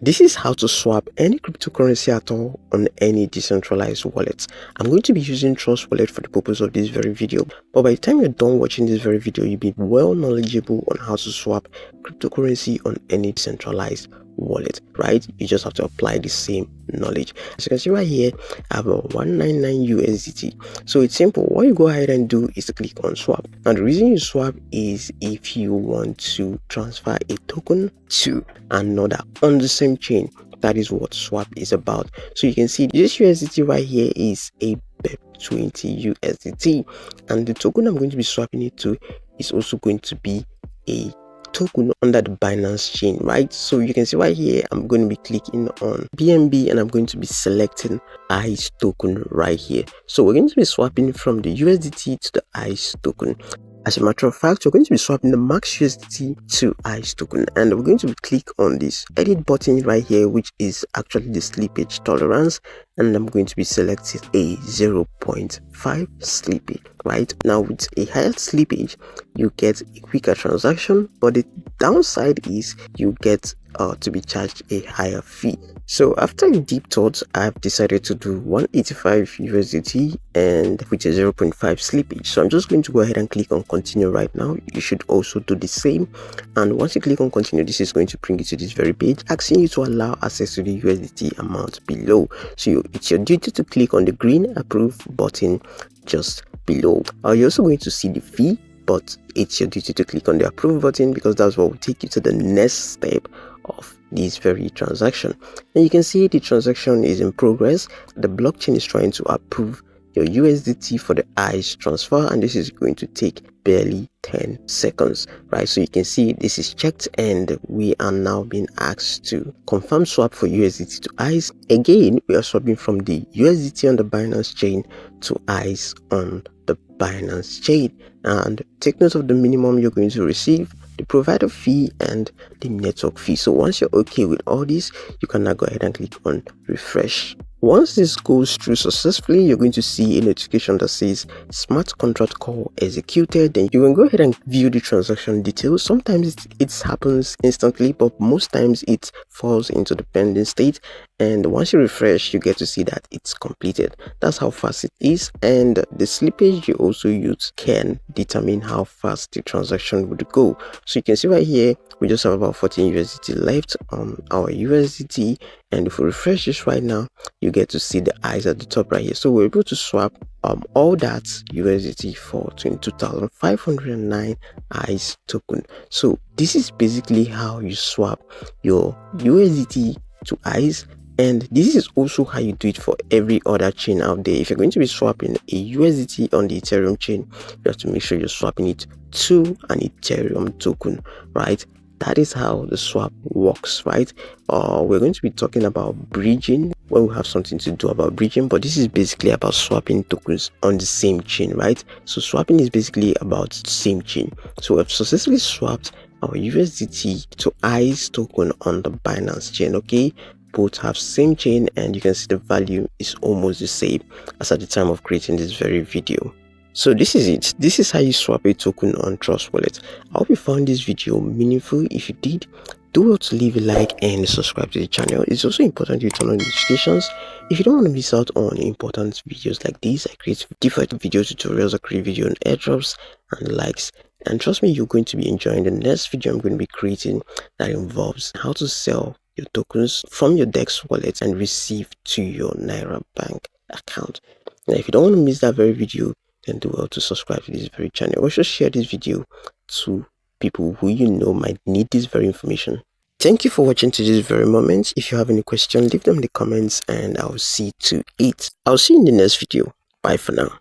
This is how to swap any cryptocurrency at all on any decentralized wallet. I'm going to be using Trust Wallet for the purpose of this very video, but by the time you're done watching this very video, you'll be well knowledgeable on how to swap cryptocurrency on any decentralized wallet, right? You just have to apply the same knowledge. As you can see right here, I have a 199 USDT. So it's simple. What you go ahead and do is to click on swap. Now the reason you swap is if you want to transfer a token to another on the same chain. That is what swap is about. So you can see this USDT right here is a BEP20 USDT, and the token I'm going to be swapping it to is also going to be a token under the Binance chain, right? So you can see right here, I'm going to be clicking on BNB and I'm going to be selecting ICE token right here. So we're going to be swapping from the USDT to the ICE token. As a matter of fact, we're going to be swapping the max USDT to ICE token, and we're going to click on this edit button right here, which is actually the slippage tolerance, and I'm going to be selecting a 0.5 slippage. Right now, with a higher slippage, you get a quicker transaction, but the downside is you get to be charged a higher fee. So after deep thought, I've decided to do 185 USDT and with a 0.5 slippage. So I'm just going to go ahead and click on continue right now. You should also do the same, and once you click on continue, this is going to bring you to this very page asking you to allow access to the USDT amount below. So it's your duty to click on the green approve button just below. You're also going to see the fee, but it's your duty to click on the approve button because that's what will take you to the next step of this very transaction. And you can see the transaction is in progress. The blockchain is trying to approve your USDT for the ICE transfer, and this is going to take barely 10 seconds, right? So you can see this is checked and we are now being asked to confirm swap for USDT to ICE. Again, we are swapping from the USDT on the Binance chain to ICE on the Binance chain, and take note of the minimum you're going to receive, the provider fee, and the network fee. So once you're okay with all this, you can now go ahead and click on refresh. Once this goes through successfully, you're going to see a notification that says smart contract call executed. Then you can go ahead and view the transaction details. Sometimes it happens instantly, but most times it falls into the pending state, and once you refresh, you get to see that it's completed. That's how fast it is, and the slippage you also use can determine how fast the transaction would go. So you can see right here, we just have about 14 USDT left on our USDT, and if we refresh this right now, you get to see the eyes at the top right here. So we're able to swap all that USDT for 22,509 ICE token. So this is basically how you swap your USDT to ICE, and this is also how you do it for every other chain out there. If you're going to be swapping a USDT on the Ethereum chain, you have to make sure you're swapping it to an Ethereum token, right? That is how the swap works, right? We're going to be talking about bridging when we have something to do about bridging, but this is basically about swapping tokens on the same chain, right? So swapping is basically about the same chain. So we've successfully swapped our USDT to ICE token on the Binance chain, okay? Both have same chain, and you can see the value is almost the same as at the time of creating this very video. So this is it. This is how you swap a token on Trust Wallet. I hope you found this video meaningful. If you did, do well to leave a like and subscribe to the channel. It's also important you turn on notifications if you don't want to miss out on important videos like this. I create different video tutorials, I create video on airdrops and likes, and trust me, you're going to be enjoying the next video I'm going to be creating that involves how to sell your tokens from your DEX wallet and receive to your Naira Bank account. Now, if you don't want to miss that very video, then do well to subscribe to this very channel. Also share this video to people who you know might need this very information. Thank you for watching to this very moment. If you have any questions, leave them in the comments and I'll see to it. I'll see you in the next video. Bye for now.